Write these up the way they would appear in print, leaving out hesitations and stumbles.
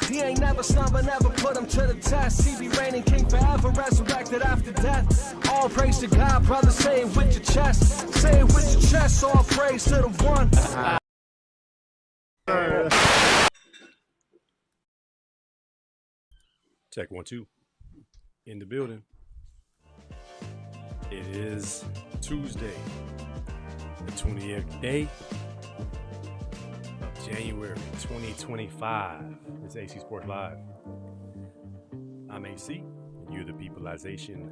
He ain't never slumber, never put him to the test. He be reigning king forever, resurrected after death. All praise to God, brother, say it with your chest. Say it with your chest, all praise to the one. Check 1 2 in the building. It is Tuesday, the 20th day of January 2025. It's AC Sports Live. I'm AC, and you're the Peopleization.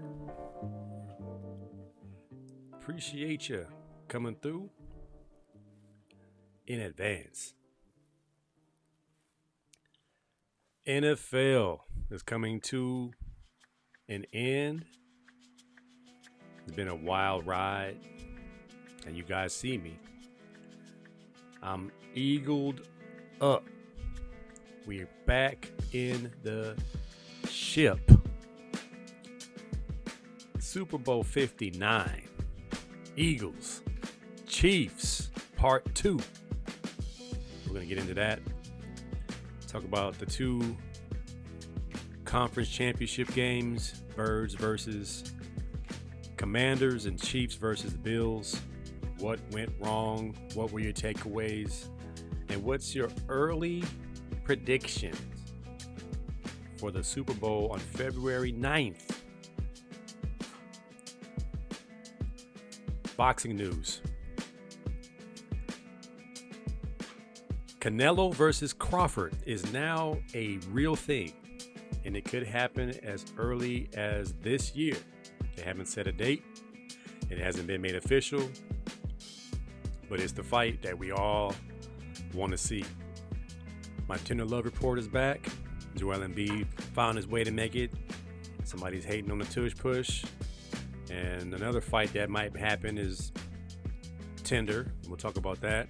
Appreciate you coming through in advance. NFL is coming to an end. It's been a wild ride, and you guys see me. I'm eagled up. We're back in the ship. Super Bowl 59. Eagles, Chiefs, Part 2. We're going to get into that. Talk about the two conference championship games, Birds versus Commanders and Chiefs versus Bills. What went wrong? What were your takeaways? And what's your early predictions for the Super Bowl on February 9th? Boxing news. Canelo versus Crawford is now a real thing, and it could happen as early as this year. They haven't set a date. It hasn't been made official, but it's the fight that we all want to see. My tender love report is back. Joel Embiid found his way to make it. Somebody's hating on the Tush push. And another fight that might happen is tender. We'll talk about that.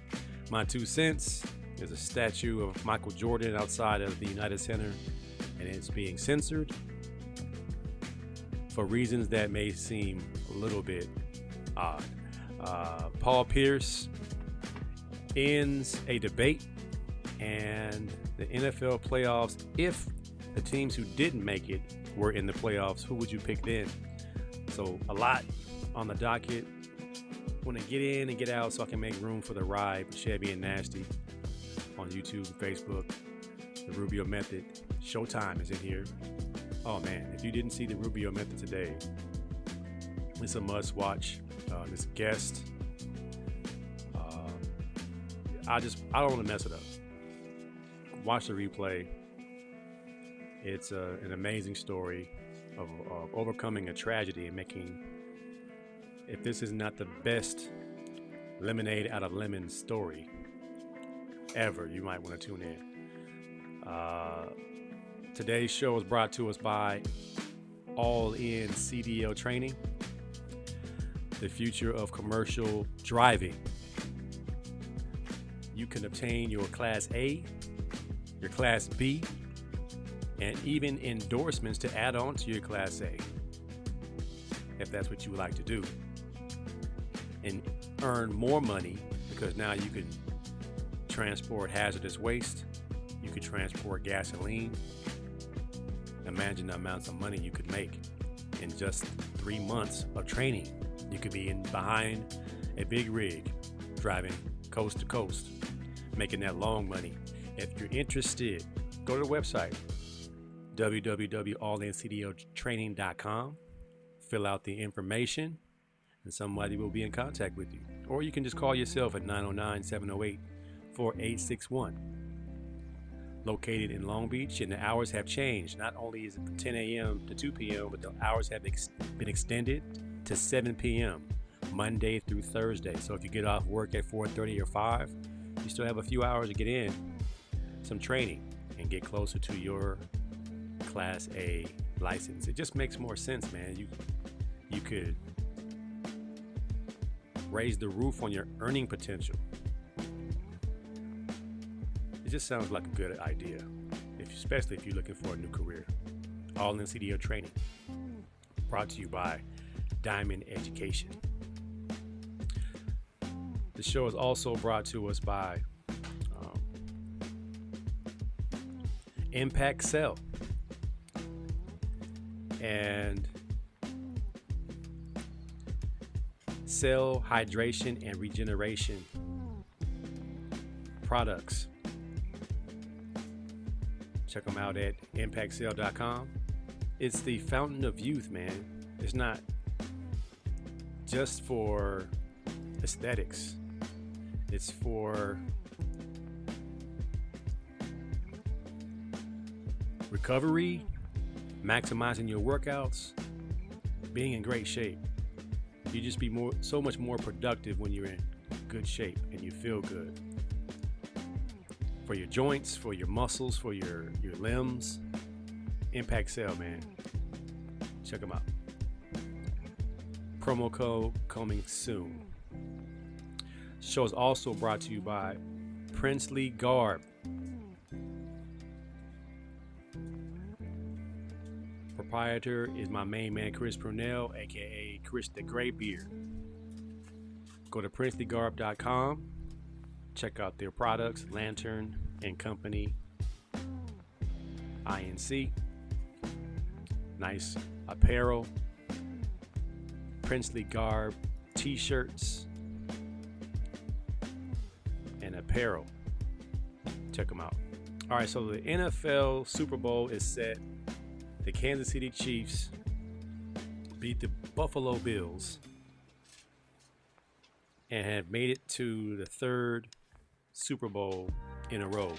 My 2 cents. There's a statue of Michael Jordan outside of the United Center, and it's being censored for reasons that may seem a little bit odd. Paul Pierce ends a debate, and the NFL playoffs, if the teams who didn't make it were in the playoffs, who would you pick then? So a lot on the docket. Want to get in and get out so I can make room for the ride, Chevy and Nasty, on YouTube and Facebook. The Rubio Method Showtime is in here. Oh man, if you didn't see the Rubio Method today, it's a must watch. This guest, I don't want to mess it up. Watch the replay. It's an amazing story of overcoming a tragedy and making, if this is not the best lemonade out of lemon story ever, you might want to tune in. Today's show is brought to us by All In CDL Training, the future of commercial driving. You can obtain your Class A, your Class B, and even endorsements to add on to your Class A, if that's what you would like to do, and earn more money, because now you can transport hazardous waste, you could transport gasoline. Imagine the amounts of money you could make in just 3 months of training. You could be behind a big rig, driving coast to coast, making that long money. If you're interested, go to the website, www.allincdltraining.com, fill out the information, and somebody will be in contact with you. Or you can just call yourself at 909-708-4861. Located in Long Beach, and the hours have changed. Not only is it from 10 a.m. to 2 p.m., but the hours have been extended to 7 p.m. Monday through Thursday. So if you get off work at 4:30 or 5, you still have a few hours to get in some training and get closer to your Class A license. It just makes more sense, man. You could raise the roof on your earning potential. It just sounds like a good idea, especially if you're looking for a new career. All in CDO Training, brought to you by Diamond Education. The show is also brought to us by Impact Cell. And cell hydration and regeneration products. Check them out at impactcell.com. It's the fountain of youth, man. It's not just for aesthetics. It's for recovery, maximizing your workouts, being in great shape. You just be so much more productive when you're in good shape and you feel good. For your joints, for your muscles, for your limbs. Impact Cell, man. Check them out. Promo code coming soon. Show is also brought to you by Princely Garb. Proprietor is my main man, Chris Purnell, aka Chris the Graybeard. Go to princelygarb.com. Check out their products, Lantern and Company, INC. Nice apparel. Princely Garb t-shirts and apparel. Check them out. All right, so the NFL Super Bowl is set. The Kansas City Chiefs beat the Buffalo Bills and have made it to the third Super Bowl in a row.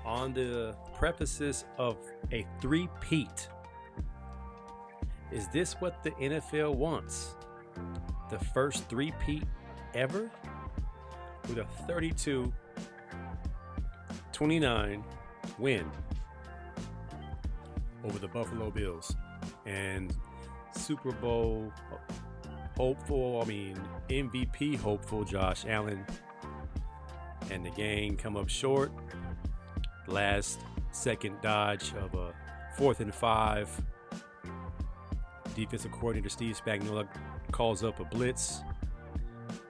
On the prefaces of a three-peat. Is this what the NFL wants? The first three-peat ever? With a 32-29 win over the Buffalo Bills. And Super Bowl MVP hopeful Josh Allen and the gang come up short. Last second dodge of a 4th and 5. Defensive coordinator Steve Spagnuolo calls up a blitz.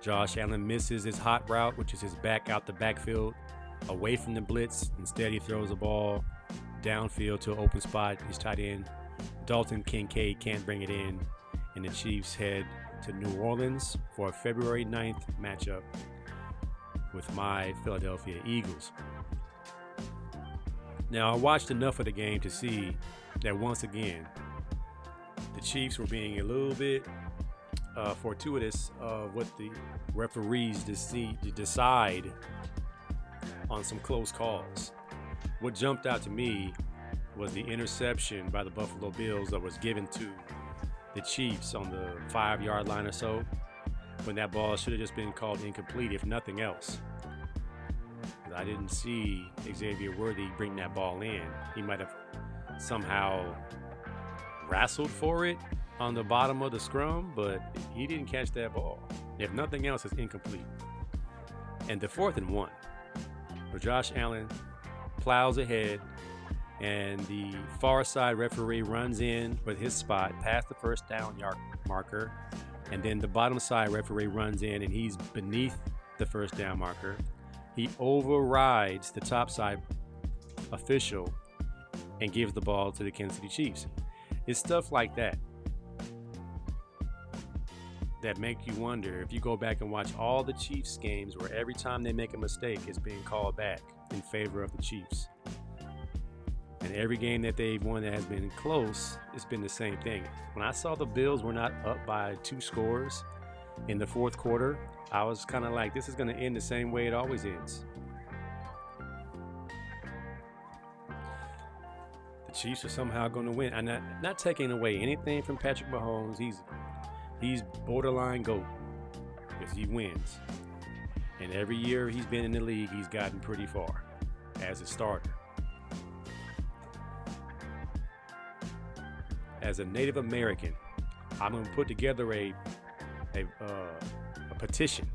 Josh Allen misses his hot route, which is his back out the backfield, away from the blitz. Instead, he throws the ball downfield to an open spot. His tight end, Dalton Kincaid, can't bring it in. And the Chiefs head to New Orleans for a February 9th matchup with my Philadelphia Eagles. Now, I watched enough of the game to see that once again, the Chiefs were being a little bit fortuitous of what the referees decide on some close calls. What jumped out to me was the interception by the Buffalo Bills that was given to the Chiefs on the 5-yard line or so, when that ball should have just been called incomplete, if nothing else. I didn't see Xavier Worthy bring that ball in. He might have somehow wrestled for it on the bottom of the scrum, but he didn't catch that ball. If nothing else, it's incomplete. And the 4th and 1, where Josh Allen plows ahead, and the far side referee runs in with his spot past the first down yard marker, and then the bottom side referee runs in and he's beneath the first down marker. He overrides the top side official and gives the ball to the Kansas City Chiefs. It's stuff like that that make you wonder, if you go back and watch all the Chiefs games where every time they make a mistake, it's being called back in favor of the Chiefs. And every game that they've won that has been close, it's been the same thing. When I saw the Bills were not up by 2 scores in the 4th quarter, I was kind of like, this is going to end the same way it always ends. The Chiefs are somehow going to win. I'm not taking away anything from Patrick Mahomes. He's borderline GOAT because he wins. And every year he's been in the league, he's gotten pretty far as a starter. As a Native American, I'm going to put together a petition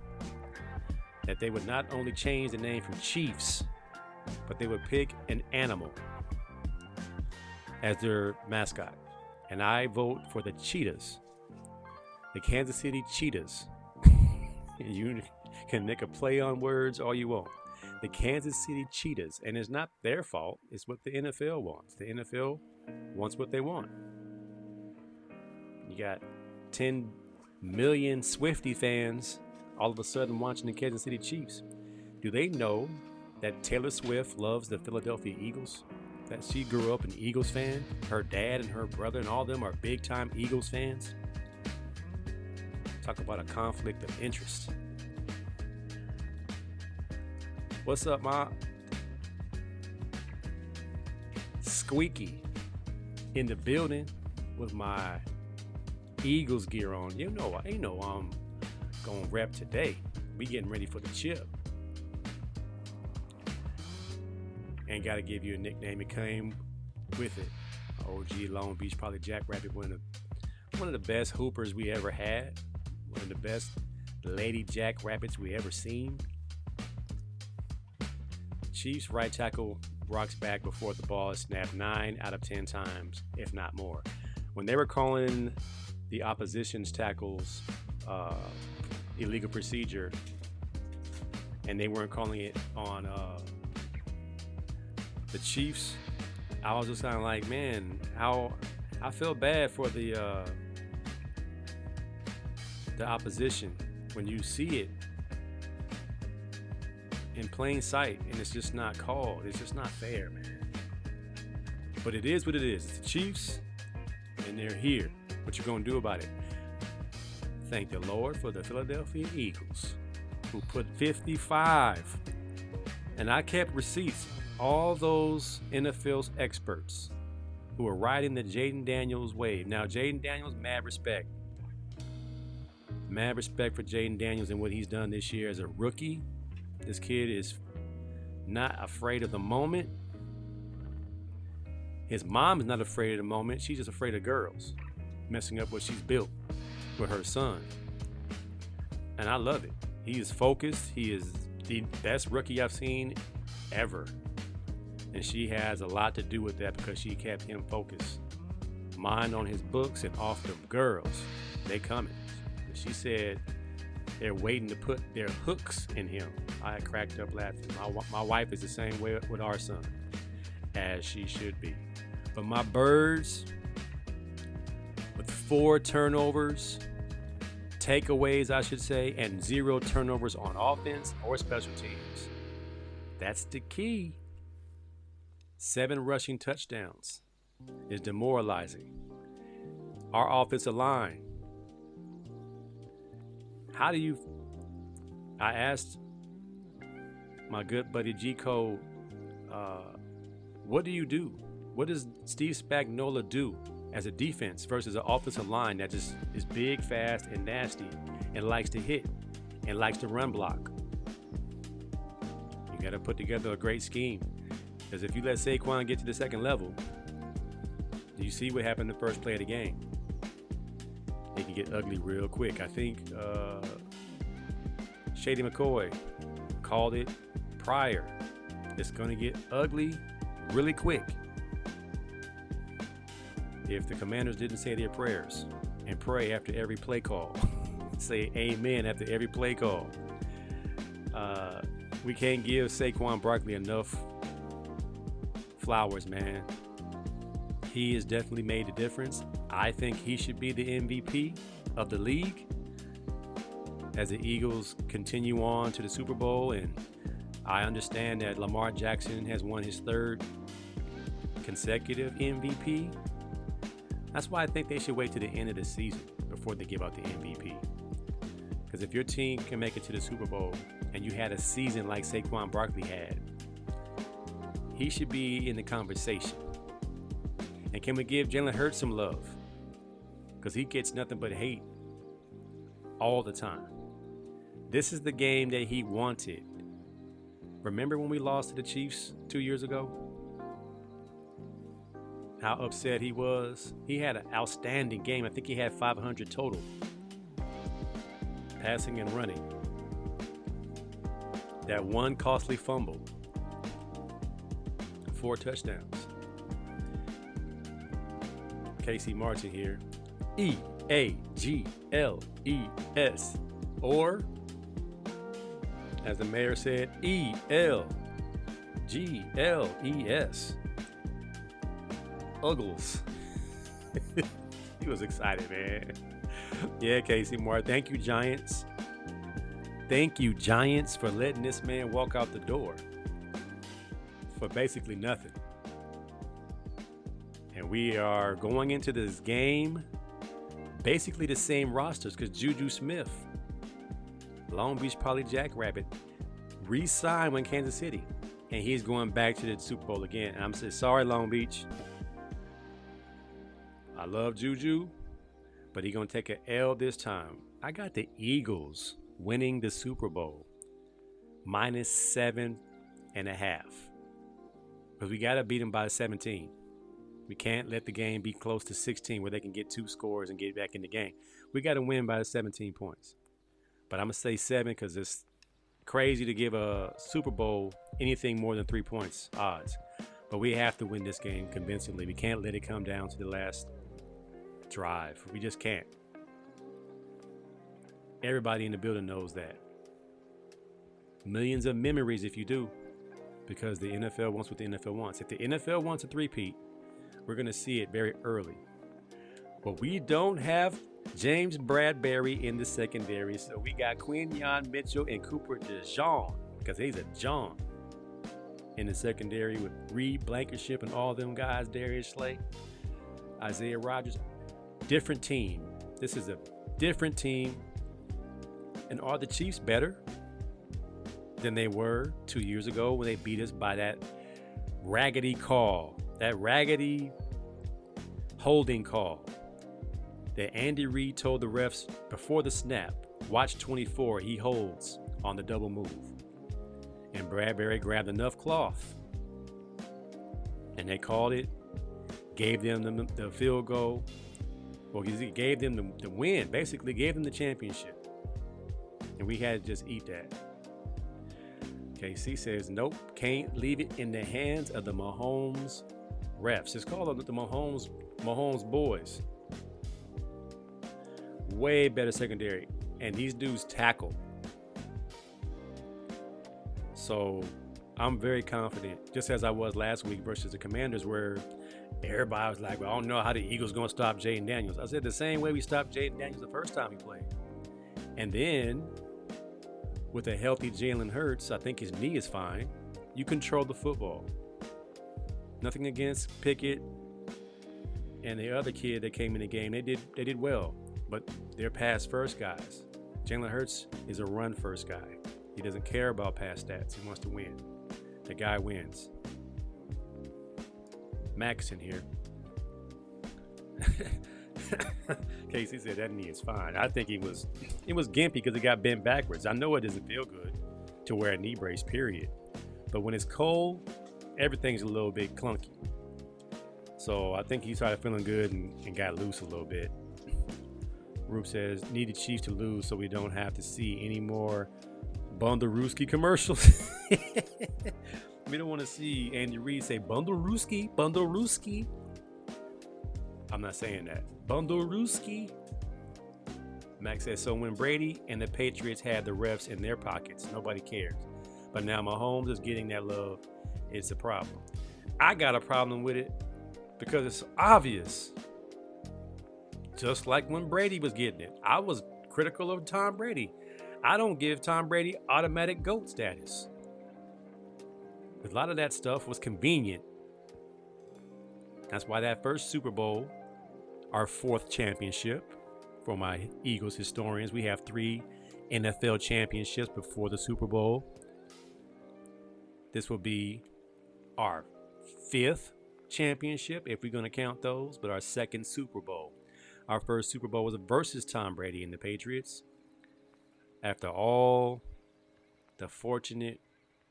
that they would not only change the name from Chiefs, but they would pick an animal as their mascot. And I vote for the Cheetahs, the Kansas City Cheetahs. You can make a play on words all you want. the Kansas City Cheetahs. And it's not their fault. It's what the NFL wants. The NFL wants what they want. You got 10 million Swiftie fans all of a sudden watching the Kansas City Chiefs. Do they know that Taylor Swift loves the Philadelphia Eagles? That she grew up an Eagles fan? Her dad and her brother and all of them are big-time Eagles fans? Talk about a conflict of interest. What's up, Ma? Squeaky in the building with my Eagles gear on. You know I'm gonna rep today. We getting ready for the chip. And gotta give you a nickname. It came with it. OG Long Beach, probably Jackrabbit, one of the best hoopers we ever had. One of the best lady jackrabbits we ever seen. Chiefs right tackle rocks back before the ball is snapped 9 out of 10 times, if not more. When they were calling the opposition's tackles illegal procedure, and they weren't calling it on the Chiefs, I was just kind of like, man, how I feel bad for the opposition when you see it in plain sight and it's just not called. It's just not fair, man. But it is what it is. It's the Chiefs, and they're here. What you gonna do about it? Thank the Lord for the Philadelphia Eagles, who put 55. And I kept receipts. All those NFL's experts who are riding the Jaden Daniels wave. Now, Jaden Daniels, mad respect. Mad respect for Jaden Daniels and what he's done this year as a rookie. This kid is not afraid of the moment. His mom is not afraid of the moment. She's just afraid of girls messing up what she's built with her son. And I love it. He is focused. He is the best rookie I've seen ever. And she has a lot to do with that because she kept him focused. Mind on his books and off the girls. They coming. She said they're waiting to put their hooks in him. I cracked up laughing. My wife is the same way with our son, as she should be. But my Birds, with 4 turnovers, takeaways, I should say, and 0 turnovers on offense or special teams. That's the key. 7 rushing touchdowns is demoralizing. Our offensive line. I asked my good buddy G-Code, what do you do? What does Steve Spagnuolo do as a defense versus an offensive line that just is big, fast, and nasty and likes to hit and likes to run block? You got to put together a great scheme. Because if you let Saquon get to the second level, do you see what happened the first play of the game? It can get ugly real quick. I think Shady McCoy called it prior. It's going to get ugly really quick if the Commanders didn't say their prayers and pray after every play call. Say amen after every play call. We can't give Saquon Barkley enough flowers, man. He has definitely made a difference. I think he should be the MVP of the league as the Eagles continue on to the Super Bowl. And I understand that Lamar Jackson has won his 3rd consecutive MVP. That's why I think they should wait to the end of the season before they give out the MVP. Because if your team can make it to the Super Bowl and you had a season like Saquon Barkley had, he should be in the conversation. And can we give Jalen Hurts some love? Because he gets nothing but hate all the time. This is the game that he wanted. Remember when we lost to the Chiefs 2 years ago? How upset he was. He had an outstanding game. I think he had 500 total. Passing and running. That one costly fumble. 4 touchdowns. Casey Martin here. E-A-G-L-E-S. Or As the mayor said, ELGLES. Uggles. He was excited, man. Yeah, Casey Moore. Thank you, Giants. Thank you, Giants, for letting this man walk out the door for basically nothing. And we are going into this game basically the same rosters because Juju Smith, Long Beach Poly Jackrabbit, re-signed with Kansas City. And he's going back to the Super Bowl again. And I'm saying, sorry, Long Beach. I love Juju, but he's going to take an L this time. I got the Eagles winning the Super Bowl -7.5. Because we got to beat them by 17. We can't let the game be close to 16 where they can get 2 scores and get back in the game. We got to win by 17 points. But I'm going to say 7 because it's crazy to give a Super Bowl anything more than 3 points odds. But we have to win this game convincingly. We can't let it come down to the last drive. We just can't. Everybody in the building knows that. Millions of memories if you do, because the NFL wants what the NFL wants. If the NFL wants a three-peat, we're going to see it very early. But we don't have James Bradbury in the secondary, so we got Quinyon Mitchell and Cooper DeJean, because he's a John, in the secondary with Reed Blankenship and all them guys, Darius Slay, Isaiah Rodgers. Different team. This is a different team. And are the Chiefs better than they were 2 years ago when they beat us by that raggedy call, that raggedy holding call that Andy Reid told the refs before the snap, watch 24, he holds on the double move. And Bradbury grabbed enough cloth and they called it, gave them the field goal. Well, he gave them the win, basically gave them the championship. And we had to just eat that. KC says, nope, can't leave it in the hands of the Mahomes refs. It's called the Mahomes boys. Way better secondary. And these dudes tackle. So I'm very confident, just as I was last week versus the Commanders, where everybody was like, well, I don't know how the Eagles going to stop Jaden Daniels. I said the same way we stopped Jaden Daniels the first time he played. And then with a healthy Jalen Hurts, I think his knee is fine. You control the football. Nothing against Pickett and the other kid that came in the game. They did well, but they're pass first guys. Jalen Hurts is a run first guy. He doesn't care about pass stats. He wants to win. The guy wins. Max in here. Casey said that knee is fine. I think it was gimpy because it got bent backwards. I know it doesn't feel good to wear a knee brace, period. But when it's cold, everything's a little bit clunky. So I think he started feeling good and got loose a little bit. Rube says, need the Chiefs to lose so we don't have to see any more Bundarooski commercials. We don't want to see Andy Reid say Bundarooski. I'm not saying that. Bundarooski. Max says, so when Brady and the Patriots had the refs in their pockets, nobody cares. But now Mahomes is getting that love. It's a problem. I got a problem with it because it's obvious. Just like when Brady was getting it. I was critical of Tom Brady. I don't give Tom Brady automatic GOAT status. A lot of that stuff was convenient. That's why that first Super Bowl, our 4th championship for my Eagles historians, we have 3 NFL championships before the Super Bowl. This will be our 5th championship, if we're going to count those, but our 2nd Super Bowl. Our first Super Bowl was versus Tom Brady and the Patriots. After all the fortunate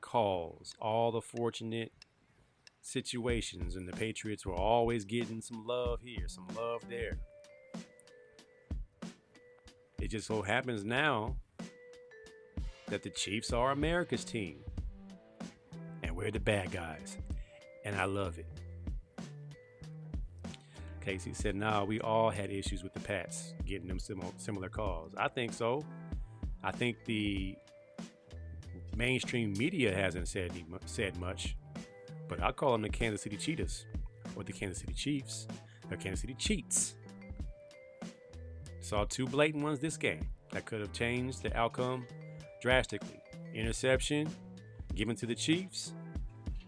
calls, all the fortunate situations, and the Patriots were always getting some love here, some love there. It just so happens now that the Chiefs are America's team. And we're the bad guys. And I love it. Casey said, nah, we all had issues with the Pats getting them similar calls. I think so. I think the mainstream media hasn't said much, but I call them the Kansas City Cheetahs or the Kansas City Chiefs, or Kansas City Cheats. Saw two blatant ones this game that could have changed the outcome drastically. Interception given to the Chiefs,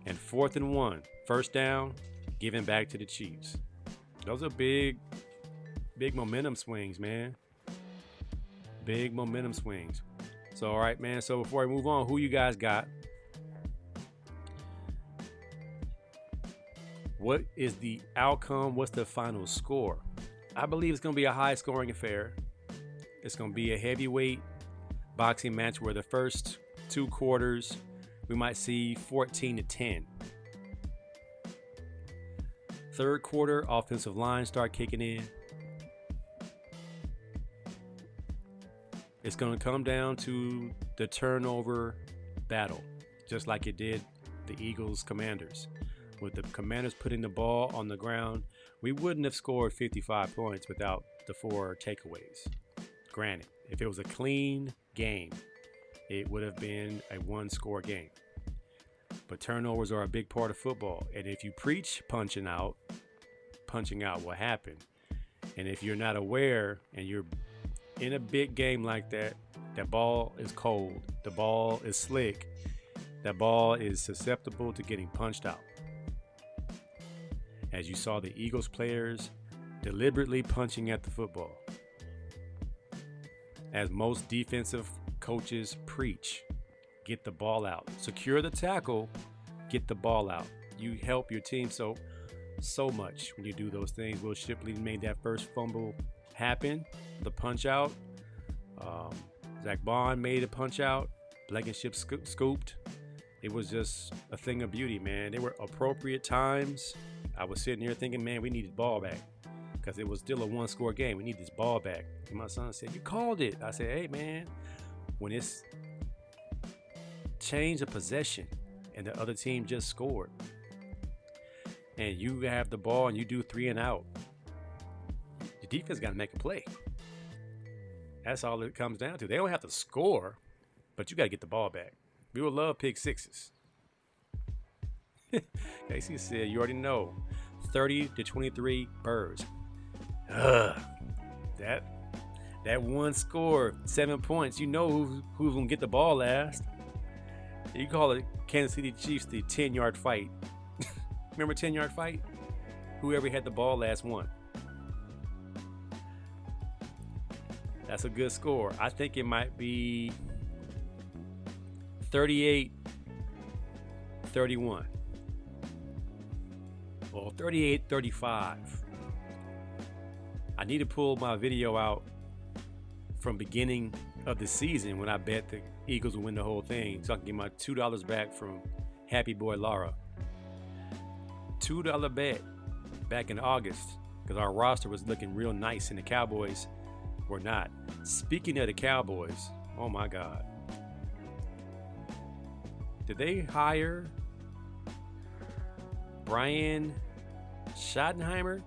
and 4th and 1, first down given back to the Chiefs. Those are big momentum swings, man. Big momentum swings. So, all right, man. So before I move on, who you guys got? What is the outcome? What's the final score? I believe it's going to be a high-scoring affair. It's going to be a heavyweight boxing match where the first 2 quarters we might see 14-10. Third quarter, offensive line start kicking in. It's going to come down to the turnover battle, just like it did the Eagles Commanders. With the Commanders putting the ball on the ground, we wouldn't have scored 55 points without the 4 takeaways. Granted, if it was a clean game, it would have been a 1-score game. But turnovers are a big part of football. And if you preach punching out will happen. And if you're not aware and you're in a big game like that, that ball is cold, the ball is slick, that ball is susceptible to getting punched out. As you saw the Eagles players deliberately punching at the football. As most defensive coaches preach, get the ball out. Secure the tackle, get the ball out. You help your team so much when you do those things. Will Shipley made that first fumble happen, the punch out. Zach Bond made a punch out. Blankenship scooped. It was just a thing of beauty, man. There were appropriate times. I was sitting here thinking, man, we need this ball back because it was still a 1-score game. We need this ball back. And my son said, you called it. I said, hey, man, when it's change of possession and the other team just scored and you have the ball and you do 3 and out, the defense got to make a play. That's all it comes down to. They don't have to score, but you got to get the ball back. We would love pick sixes. Casey said, you already know, 30-23 Birds. That 1 score, 7 points. You know who's gonna get the ball last. You call it Kansas City Chiefs the 10-yard fight. Remember 10-yard fight? Whoever had the ball last won. That's a good score. I think it might be 38-31. Well, 38-35. I need to pull my video out from beginning of the season when I bet the Eagles will win the whole thing, so I can get my $2 back from Happy Boy Laura. $2 bet back in August because our roster was looking real nice and the Cowboys were not. Speaking of the Cowboys, oh my God. Did they hire Brian Schottenheimer?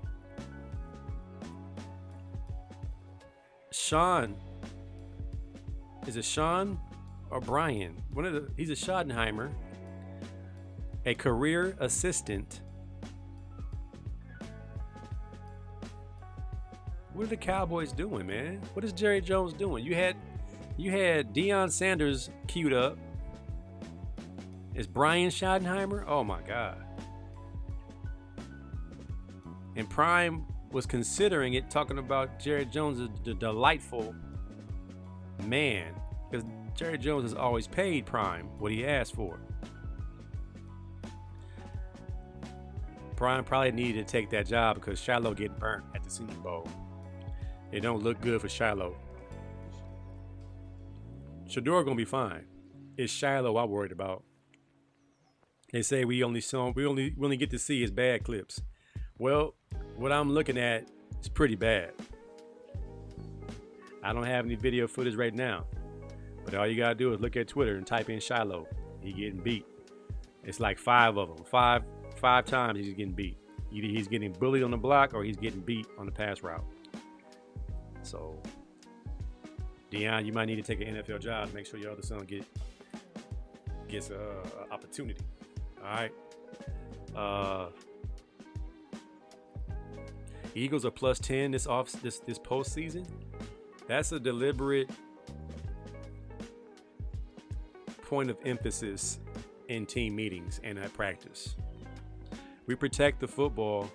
Sean. Is it Sean or Brian? He's a Schottenheimer, a career assistant. What are the Cowboys doing, man? What is Jerry Jones doing? You had Deion Sanders queued up. Is Brian Schottenheimer? Oh my God. And Prime was considering it, talking about Jerry Jones as the delightful man. Because Jerry Jones has always paid Prime what he asked for. Prime probably needed to take that job because Shiloh getting burnt at the Senior Bowl. It don't look good for Shiloh. Shador gonna be fine. It's Shiloh I'm worried about. They say we only get to see his bad clips. Well, what I'm looking at is pretty bad. I don't have any video footage right now, but all you gotta do is look at Twitter and type in Shiloh. He getting beat. It's like 5 of them. Five times he's getting beat. Either he's getting bullied on the block or he's getting beat on the pass route. So, Deion, you might need to take an NFL job to make sure your other son get gets a opportunity. All right. Eagles are plus 10 this postseason. That's a deliberate point of emphasis in team meetings and at practice. We protect the football,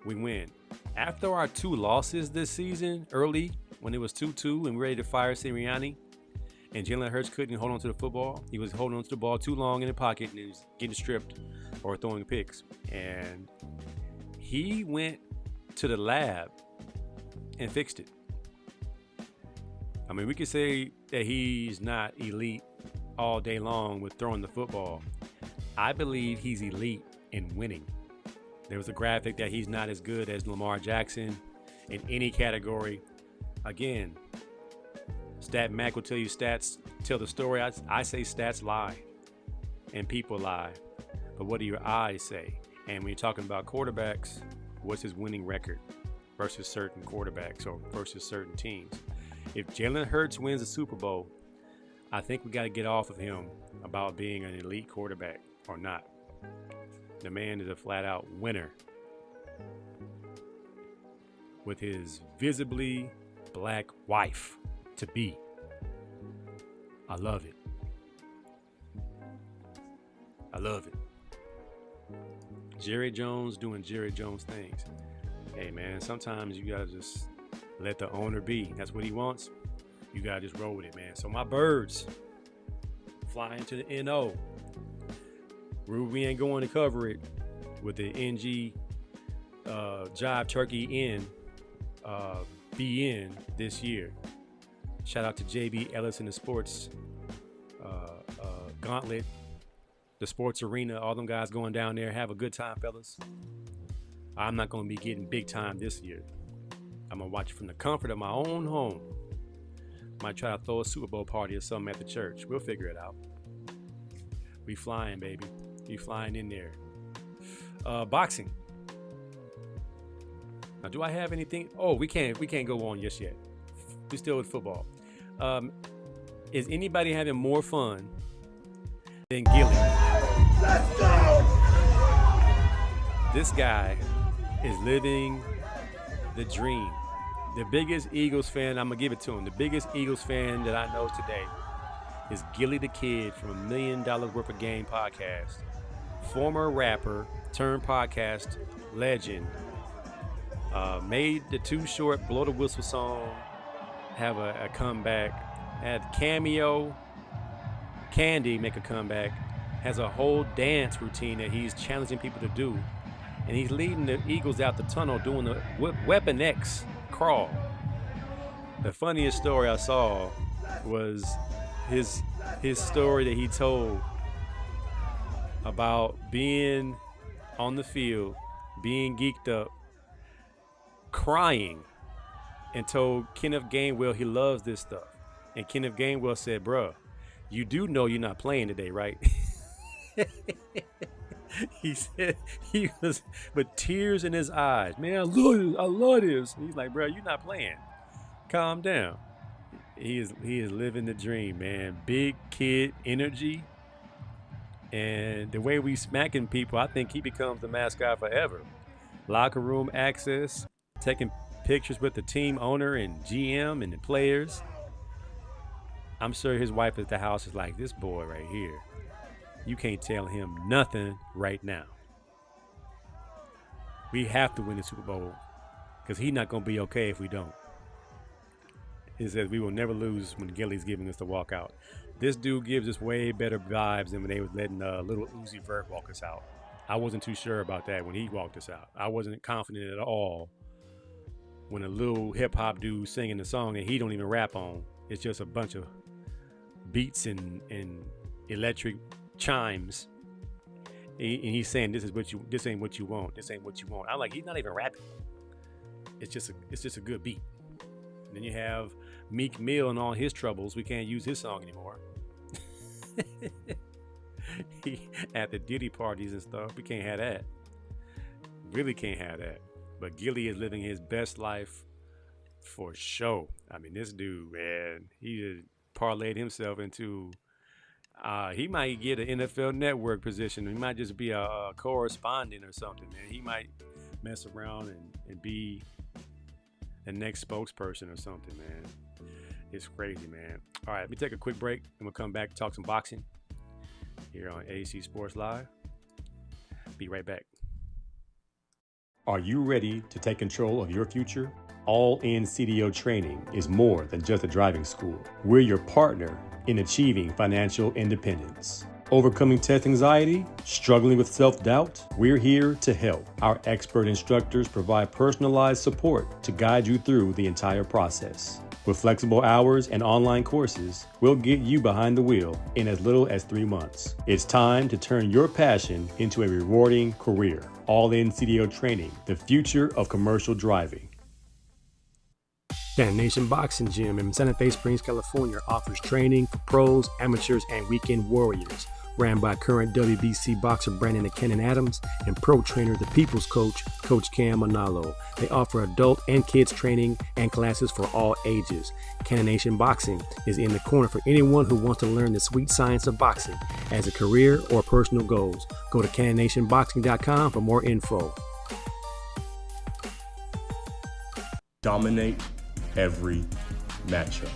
we win. After our 2 losses this season, early, when it was 2-2 and we were ready to fire Sirianni, and Jalen Hurts couldn't hold on to the football. He was holding on to the ball too long in the pocket and he was getting stripped or throwing picks. And he went to the lab and fixed it. I mean, we could say that he's not elite all day long with throwing the football. I believe he's elite in winning. There was a graphic that he's not as good as Lamar Jackson in any category. Again, Stat Mac will tell you stats tell the story. I say stats lie and people lie. But what do your eyes say? And when you're talking about quarterbacks, what's his winning record versus certain quarterbacks or versus certain teams? If Jalen Hurts wins the Super Bowl, I think we got to get off of him about being an elite quarterback or not. The man is a flat-out winner with his visibly black wife to be. I love it. I love it. Jerry Jones doing Jerry Jones things. Hey man, sometimes you gotta just let the owner be. That's what he wants. You gotta just roll with it, man. So my birds flying to the NO. We ain't going to cover it with the NG Jive Turkey in BN this year. Shout out to JB Ellis in the sports gauntlet, the sports arena, all them guys going down there. Have a good time, fellas. I'm not going to be getting big time this year. I'm going to watch it from the comfort of my own home. Might try to throw a Super Bowl party or something at the church. We'll figure it out. We flying, baby. We flying in there. Boxing. Now, do I have anything? Oh, we can't go on just yet. We still with football. Is anybody having more fun than Gilly? Let's go! This guy is living the dream. The biggest Eagles fan, I'm going to give it to him. The biggest Eagles fan that I know today is Gilly the Kid from $1 Million Worth of Game podcast. Former rapper turned podcast legend. Made the Too Short Blow the Whistle song have a comeback. Had Cameo Candy make a comeback. Has a whole dance routine that he's challenging people to do. And he's leading the Eagles out the tunnel doing the Weapon X crawl. The funniest story I saw was his story that he told about being on the field, being geeked up, crying, and told Kenneth Gainwell he loves this stuff. And Kenneth Gainwell said, bruh, you do know you're not playing today, right? He said he was with tears in his eyes. Man, I love this. He's like, bro, you're not playing. Calm down. He is living the dream, man. Big kid energy. And the way we smacking people, I think he becomes the mascot forever. Locker room access, taking pictures with the team owner and GM and the players. I'm sure his wife at the house is like, this boy right here, you can't tell him nothing right now. We have to win the Super Bowl because he's not going to be okay if we don't. He says we will never lose when Gilly's giving us the walkout. This dude gives us way better vibes than when they was letting little Uzi Vert walk us out. I wasn't too sure about that when he walked us out. I wasn't confident at all when a little hip-hop dude singing the song and he don't even rap on. It's just a bunch of beats and electric chimes, and he's saying this ain't what you want. This ain't what you want. I'm like, he's not even rapping. It's just a good beat. And then you have Meek Mill and all his troubles. We can't use his song anymore. At the Diddy parties and stuff, we can't have that. Really can't have that. But Gilly is living his best life for sure. I mean, this dude, man, he just parlayed himself into He might get an NFL Network position. He might just be a correspondent or something, man. He might mess around and be the next spokesperson or something, man. It's crazy, man. All right, let me take a quick break, and we'll come back and talk some boxing here on AC Sports Live. Be right back. Are you ready to take control of your future? All In CDO Training is more than just a driving school. We're your partner in achieving financial independence. Overcoming test anxiety, struggling with self-doubt? We're here to help. Our expert instructors provide personalized support to guide you through the entire process. With flexible hours and online courses, we'll get you behind the wheel in as little as 3 months. It's time to turn your passion into a rewarding career. All In CDO Training, the future of commercial driving. Cannon Nation Boxing Gym in Santa Fe Springs, California offers training for pros, amateurs, and weekend warriors. Ran by current WBC boxer Brandon Cannon Adams and pro trainer, the People's Coach, Coach Cam Manalo. They offer adult and kids training and classes for all ages. Cannon Nation Boxing is in the corner for anyone who wants to learn the sweet science of boxing as a career or personal goals. Go to cannonnationboxing.com for more info. Dominate every matchup,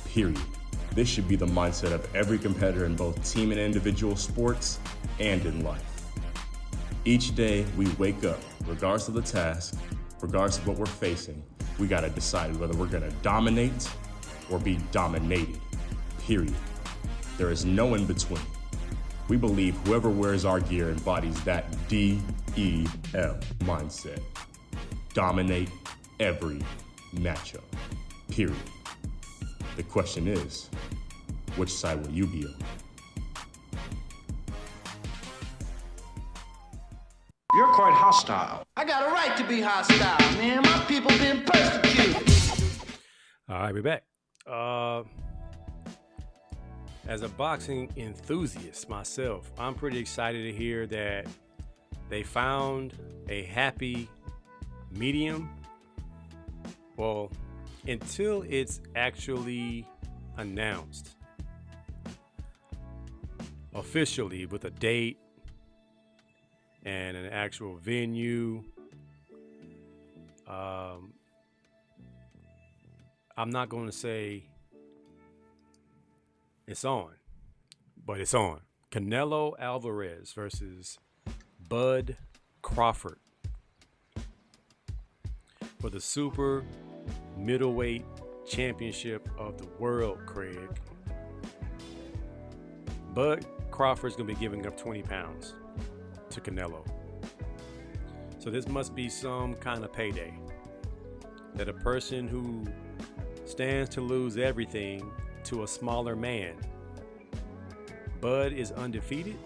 period. This should be the mindset of every competitor in both team and individual sports and in life. Each day we wake up, regardless of the task, regardless of what we're facing, we gotta decide whether we're gonna dominate or be dominated, period. There is no in between. We believe whoever wears our gear embodies that DEM mindset. Dominate every matchup, period. The question is, which side will you be on? You're quite hostile. I got a right to be hostile, man. My people been persecuted. All right, we're back. As a boxing enthusiast myself, I'm pretty excited to hear that they found a happy medium. Well, until it's actually announced officially with a date and an actual venue, I'm not going to say it's on, but it's on. Canelo Alvarez versus Bud Crawford for the super middleweight championship of the world, Craig. Bud Crawford's going to be giving up 20 pounds to Canelo. So this must be some kind of payday. That a person who stands to lose everything to a smaller man. Bud is undefeated.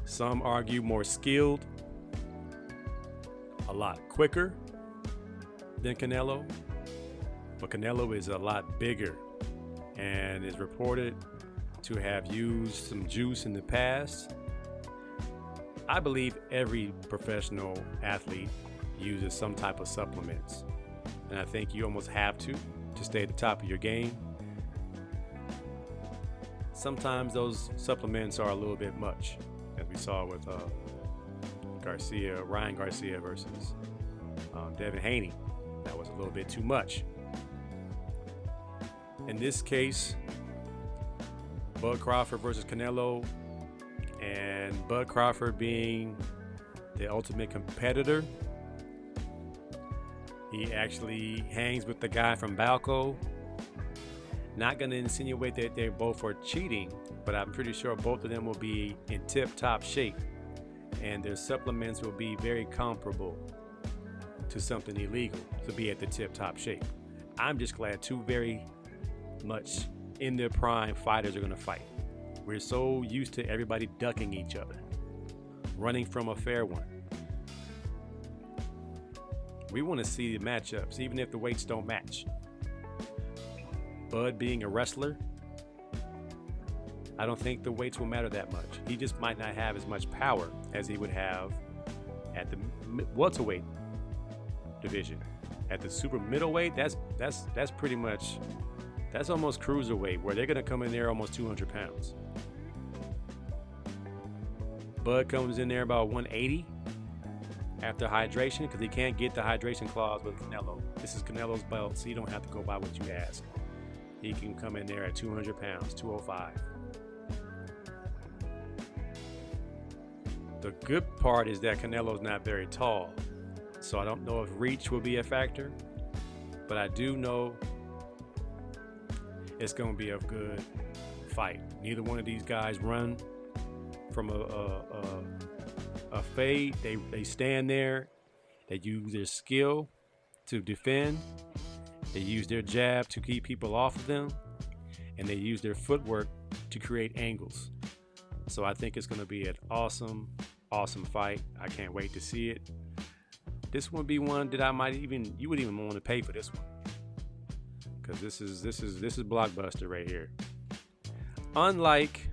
Some argue more skilled, a lot quicker than Canelo, but Canelo is a lot bigger and is reported to have used some juice in the past. I believe every professional athlete uses some type of supplements, and I think you almost have to stay at the top of your game. Sometimes those supplements are a little bit much, as we saw with Ryan Garcia versus Devin Haney. That was a little bit too much. In this case, Bud Crawford versus Canelo, and Bud Crawford being the ultimate competitor. He actually hangs with the guy from Balco. Not going to insinuate that they both are cheating, but I'm pretty sure both of them will be in tip-top shape, and their supplements will be very comparable to something illegal to be at the tip-top shape. I'm just glad two very much in their prime fighters are going to fight. We're so used to everybody ducking each other, running from a fair one. We want to see the matchups, even if the weights don't match. Bud being a wrestler, I don't think the weights will matter that much. He just might not have as much power as he would have at the welterweight division. At the super middleweight, that's pretty much That's almost cruiserweight, where they're going to come in there almost 200 pounds. Bud comes in there about 180 after hydration, because he can't get the hydration clause with Canelo. This is Canelo's belt, so you don't have to go by what you ask. He can come in there at 200 pounds, 205. The good part is that Canelo's not very tall, so I don't know if reach will be a factor, but I do know it's going to be a good fight. Neither one of these guys run from a fade. They stand there. They use their skill to defend. They use their jab to keep people off of them, and they use their footwork to create angles. So I think it's going to be an awesome fight. I can't wait to see it. This would be one that you would even want to pay for this one, because this is blockbuster right here. Unlike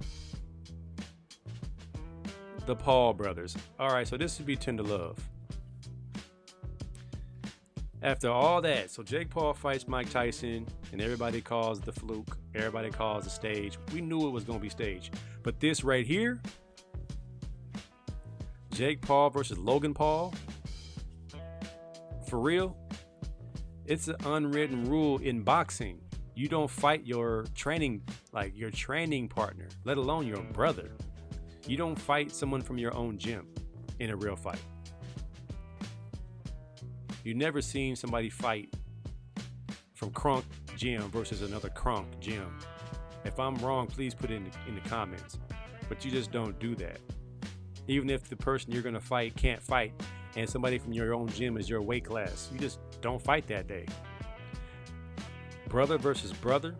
the Paul brothers. All right, so this would be Tender Love. After all that, so Jake Paul fights Mike Tyson, and everybody calls the fluke. Everybody calls the stage. We knew it was going to be staged. But this right here, Jake Paul versus Logan Paul, for real, it's an unwritten rule in boxing. You don't fight your training partner, let alone your brother. You don't fight someone from your own gym in a real fight. You've never seen somebody fight from Crunk Gym versus another Crunk Gym. If I'm wrong, please put it in the comments. But you just don't do that. Even if the person you're going to fight can't fight, and somebody from your own gym is your weight class, you just don't fight that day. Brother versus brother.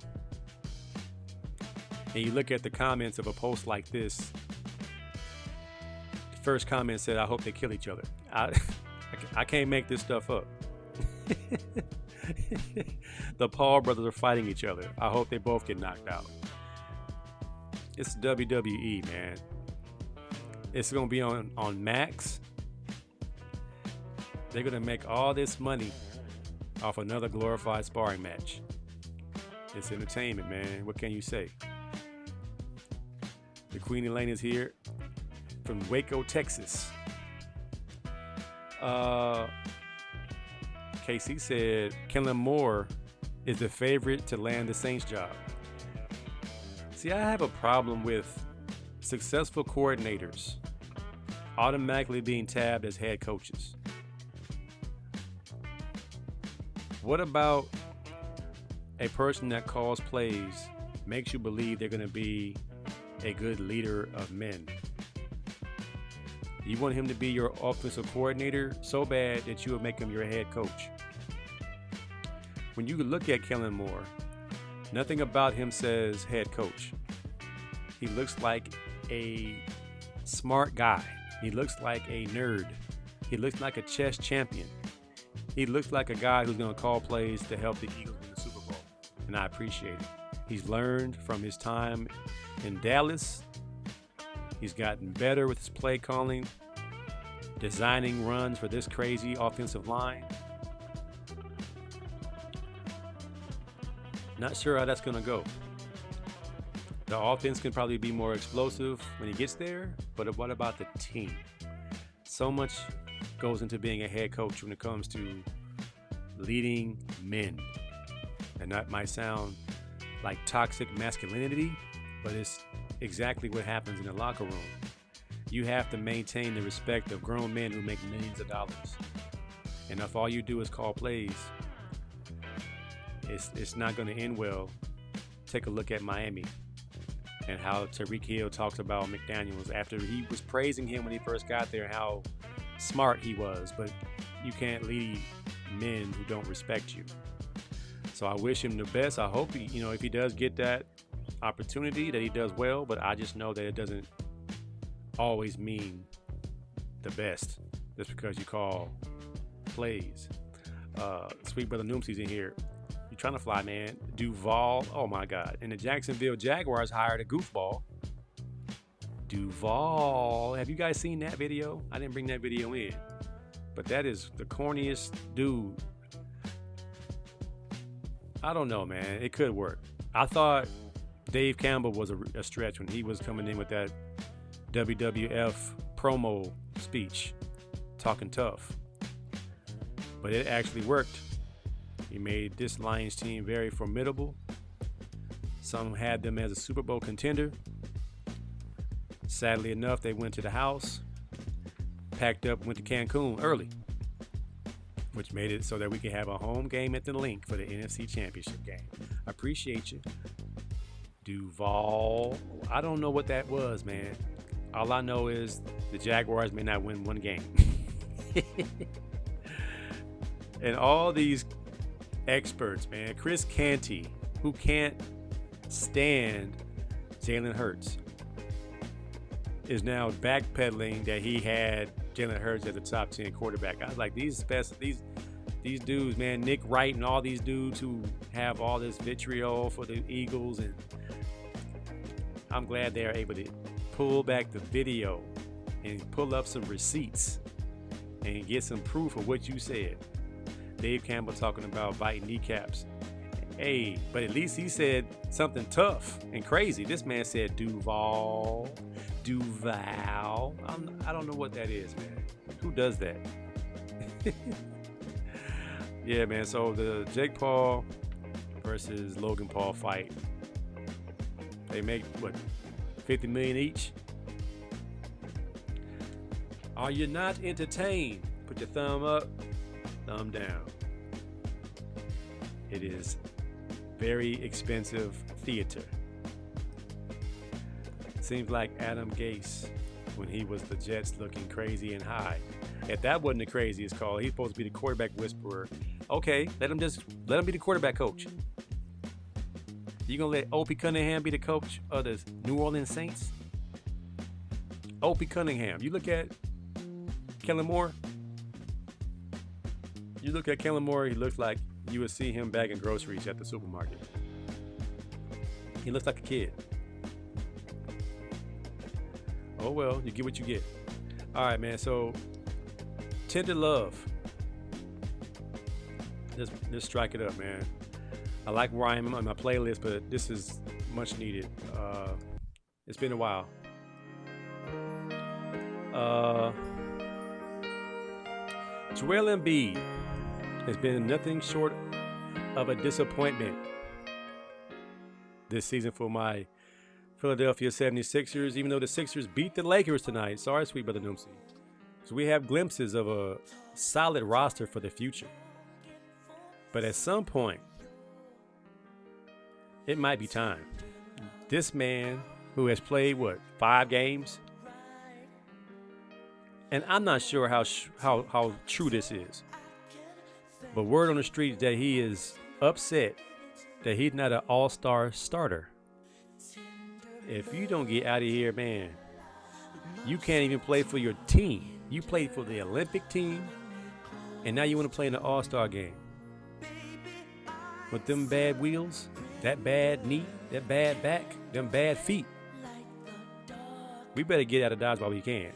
And you look at the comments of a post like this. The first comment said, I hope they kill each other. I can't make this stuff up. The Paul brothers are fighting each other. I hope they both get knocked out. It's WWE, man. It's going to be on Max. They're going to make all this money off another glorified sparring match. It's entertainment, man. What can you say? The Queen Elaine is here from Waco, Texas. KC said Kellen Moore is the favorite to land the Saints job. See, I have a problem with successful coordinators automatically being tabbed as head coaches. What about a person that calls plays, makes you believe they're going to be a good leader of men? You want him to be your offensive coordinator so bad that you would make him your head coach. When you look at Kellen Moore, nothing about him says head coach. He looks like a smart guy. He looks like a nerd. He looks like a chess champion. He looks like a guy who's going to call plays to help the Eagles win the Super Bowl. And I appreciate it. He's learned from his time in Dallas. He's gotten better with his play calling, designing runs for this crazy offensive line. Not sure how that's going to go. The offense can probably be more explosive when he gets there, but what about the team? So much goes into being a head coach when it comes to leading men. And that might sound like toxic masculinity, but it's exactly what happens in the locker room. You have to maintain the respect of grown men who make millions of dollars. And if all you do is call plays, it's not going to end well. Take a look at Miami and how Tyreek Hill talks about McDaniels after he was praising him when he first got there, how smart he was, but you can't lead men who don't respect you. So I wish him the best. I hope he, if he does get that opportunity, that he does well, but I just know that it doesn't always mean the best just because you call plays. Sweet brother Noomsy's in here. You're trying to fly, man. Duval, oh my God. And the Jacksonville Jaguars hired a goofball. Duval, have you guys seen that video? I didn't bring that video in, but that is the corniest dude. I don't know, man. It could work. I thought Dave Campbell was a stretch when he was coming in with that WWF promo speech, talking tough. But it actually worked. He made this Lions team very formidable. Some had them as a Super Bowl contender. Sadly enough, they went to the house, packed up, went to Cancun early, which made it so that we could have a home game at the Link for the NFC Championship game. I appreciate you. Duval, I don't know what that was, man. All I know is the Jaguars may not win one game. And all these experts, man, Chris Canty, who can't stand Jalen Hurts, is now backpedaling that he had Jalen Hurts as a top 10 quarterback. I was like, these dudes, man, Nick Wright and all these dudes who have all this vitriol for the Eagles, and I'm glad they are able to pull back the video and pull up some receipts and get some proof of what you said. Dave Campbell talking about biting kneecaps. Hey, but at least he said something tough and crazy. This man said Duval. I don't know what that is, man. Who does that? Yeah, man. So the Jake Paul versus Logan Paul fight. They make what, $50 million each? Are you not entertained? Put your thumb up, thumb down. It is very expensive theater. Seems like Adam Gase, when he was the Jets, looking crazy and high. If that wasn't the craziest call, he's supposed to be the quarterback whisperer. Okay, let him be the quarterback coach. You gonna let Opie Cunningham be the coach of the New Orleans Saints? Opie Cunningham. You look at Kellen Moore. You look at Kellen Moore, he looks like you would see him bagging groceries at the supermarket. He looks like a kid. Oh well, you get what you get. All right, man. So, Tender Love. Just strike it up, man. I like where I am on my playlist, but this is much needed. It's been a while. Joel Embiid has been nothing short of a disappointment this season for my Philadelphia 76ers, even though the Sixers beat the Lakers tonight. Sorry, sweet brother Noomsy. So we have glimpses of a solid roster for the future. But at some point, it might be time. This man who has played, 5 games? And I'm not sure how true this is. But word on the street is that he is upset that he's not an all-star starter. If you don't get out of here, man, you can't even play for your team. You played for the Olympic team, and now you want to play in the all-star game. With them bad wheels, that bad knee, that bad back, them bad feet. We better get out of Dodge while we can.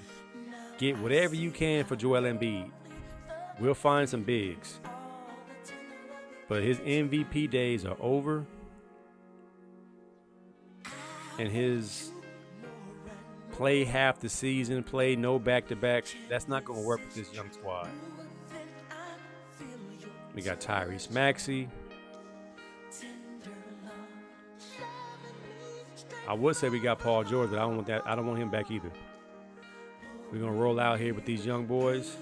Get whatever you can for Joel Embiid. We'll find some bigs. But his MVP days are over. And his play half the season, play no back-to-backs, that's not going to work with this young squad. We got Tyrese Maxey. I would say we got Paul George, but I don't want that. I don't want him back either. We're going to roll out here with these young boys.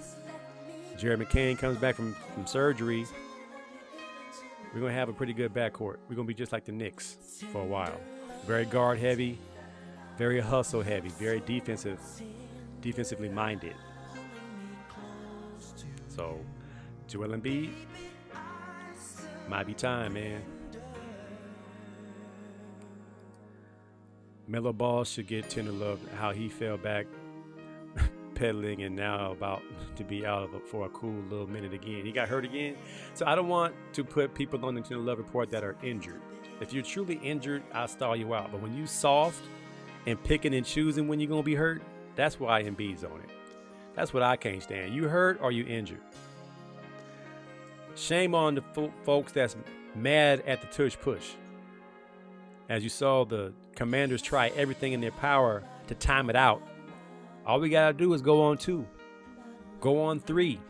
Jerry McCain comes back from surgery. We're going to have a pretty good backcourt. We're going to be just like the Knicks for a while. Very guard heavy, very hustle heavy, very defensively minded. So, Joel Embiid, might be time, man. Melo Ball should get tender love. How he fell back pedaling and now about to be out of it for a cool little minute again. He got hurt again. So I don't want to put people on the tender love report that are injured. If you're truly injured, I'll stall you out. But when you soft and picking and choosing when you're going to be hurt, that's why Embiid's on it. That's what I can't stand. You hurt or you injured. Shame on the folks that's mad at the tush push. As you saw, the Commanders try everything in their power to time it out. All we gotta do is go on 2. Go on 3.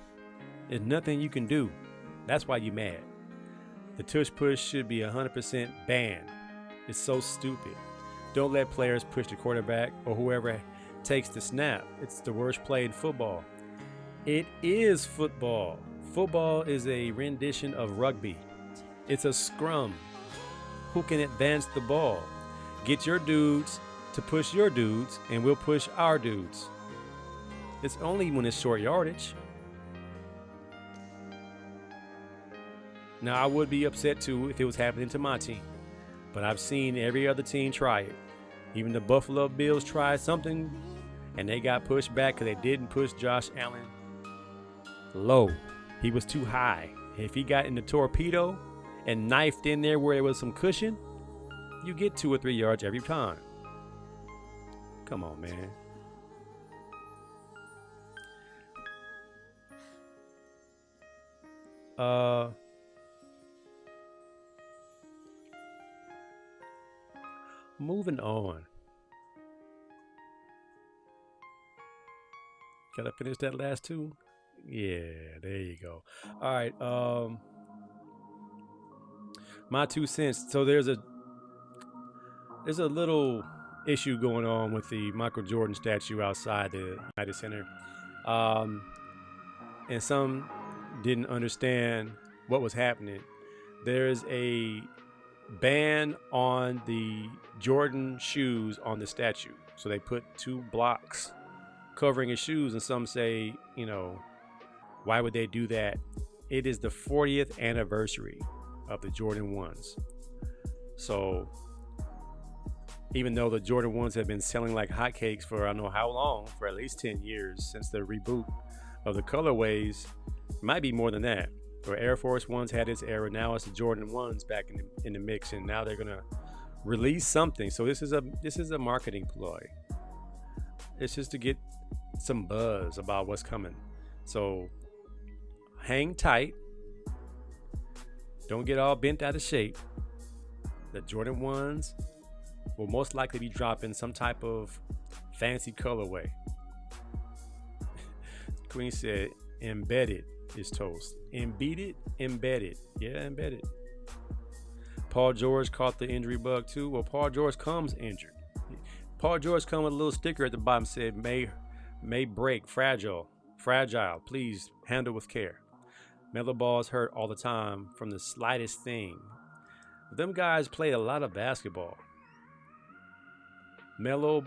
There's nothing you can do. That's why you're mad. The tush push should be 100% banned. It's so stupid. Don't let players push the quarterback or whoever takes the snap. It's the worst play in football. It is football. Football is a rendition of rugby. It's a scrum. Who can advance the ball? Get your dudes to push your dudes, and we'll push our dudes. It's only when it's short yardage. Now, I would be upset too if it was happening to my team, but I've seen every other team try it. Even the Buffalo Bills tried something, and they got pushed back because they didn't push Josh Allen low. He was too high. If he got in the torpedo and knifed in there where there was some cushion, you get 2 or 3 yards every time. Come on, man. Moving on. Gotta finish that last 2. Yeah, there you go. All right. My 2 cents. So there's a little issue going on with the Michael Jordan statue outside the United Center, and some didn't understand what was happening. There's a ban on the Jordan shoes on the statue, so they put 2 blocks covering his shoes, and some say, you know, why would they do that? It is the 40th anniversary of the Jordan 1s. So even though the Jordan 1s have been selling like hotcakes for I don't know how long, for at least 10 years since the reboot of the colorways, might be more than that. Or Air Force 1s had its era, now it's the Jordan 1s back in the mix, and now they're gonna release something. So this is a marketing ploy. It's just to get some buzz about what's coming. So hang tight. Don't get all bent out of shape. The Jordan 1s will most likely be dropping some type of fancy colorway. Queen said, embedded is toast. Embedded? Embedded. Yeah, embedded. Paul George caught the injury bug too. Well, Paul George comes injured. Paul George come with a little sticker at the bottom said, may break, fragile. Please handle with care. Melo Ball's hurt all the time from the slightest thing. Them guys played a lot of basketball. Melo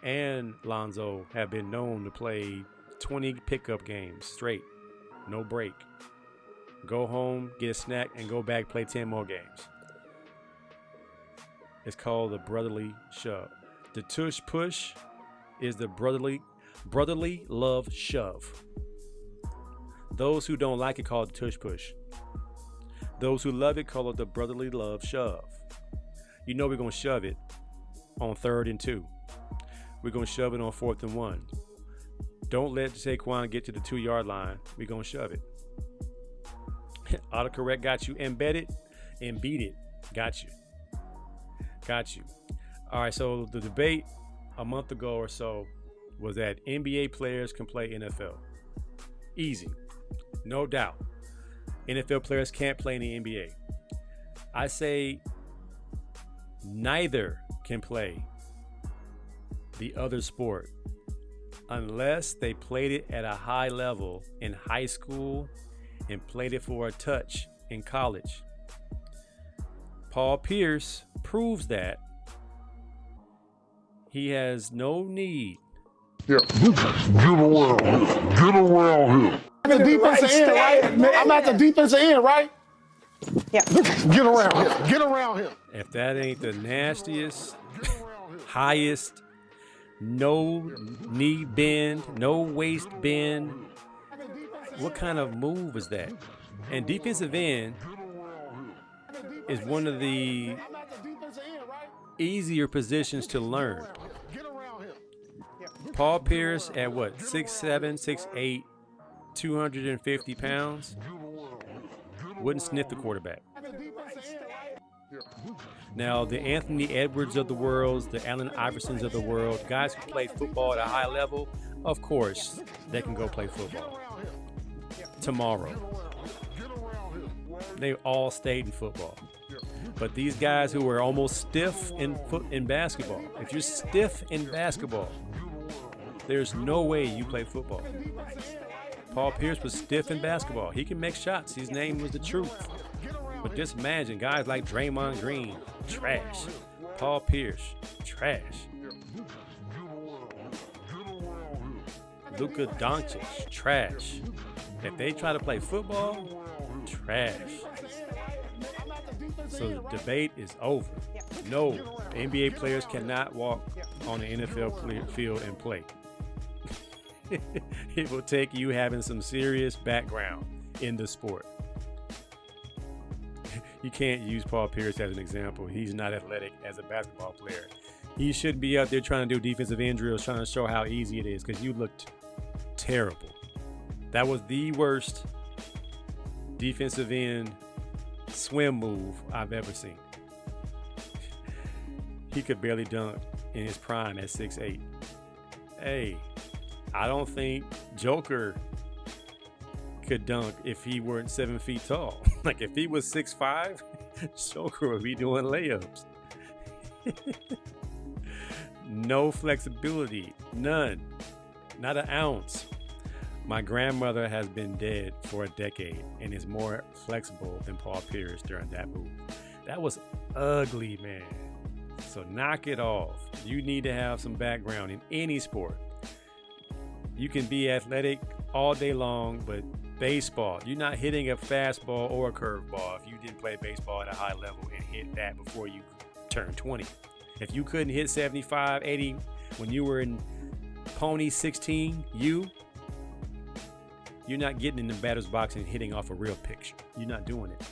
and Lonzo have been known to play 20 pickup games straight, no break. Go home, get a snack, and go back, play 10 more games. It's called the brotherly shove. The tush push is the brotherly love shove. Those who don't like it call it the tush push. Those who love it call it the brotherly love shove. You know we're going to shove it on 3rd and 2. We're going to shove it on 4th and 1. Don't let Saquon get to the 2-yard line. We're going to shove it. Autocorrect got you. Embedded and beat it. Got you. All right, so the debate a month ago or so was that NBA players can play NFL. Easy. No doubt. NFL players can't play in the NBA. I say neither can play the other sport unless they played it at a high level in high school and played it for a touch in college. Paul Pierce proves that he has no need. Yeah, get around here. The defensive end, right? I'm at the defensive end, right? Yeah. Get around here. If that ain't the nastiest, highest, no knee bend, no waist bend, what kind of move is that? And defensive end is one of the easier positions to learn. Paul Pierce at what, 6'7", 6'8", 250 pounds, wouldn't sniff the quarterback. Now, the Anthony Edwards of the world, the Allen Iversons of the world, guys who play football at a high level, of course, they can go play football tomorrow. They all stayed in football. But these guys who are almost stiff in basketball, if you're stiff in basketball, there's no way you play football. Paul Pierce was stiff in basketball. He can make shots. His name was the truth. But just imagine guys like Draymond Green, trash. Paul Pierce, trash. Luka Doncic, trash. If they try to play football, trash. So the debate is over. No, NBA players cannot walk on the NFL field and play. It will take you having some serious background in the sport. You can't use Paul Pierce as an example. He's not athletic as a basketball player. He shouldn't be out there trying to do defensive end drills, trying to show how easy it is, because you looked terrible. That was the worst defensive end swim move I've ever seen. He could barely dunk in his prime at 6'8". Hey, I don't think Joker could dunk if he weren't 7 feet tall. Like if he was 6'5", Joker would be doing layups. No flexibility, none, not an ounce. My grandmother has been dead for a decade and is more flexible than Paul Pierce during that move. That was ugly, man. So knock it off. You need to have some background in any sport. You can be athletic all day long, but baseball, you're not hitting a fastball or a curveball if you didn't play baseball at a high level and hit that before you turned 20. If you couldn't hit 75, 80 when you were in Pony 16, you're not getting in the batter's box and hitting off a real picture. You're not doing it.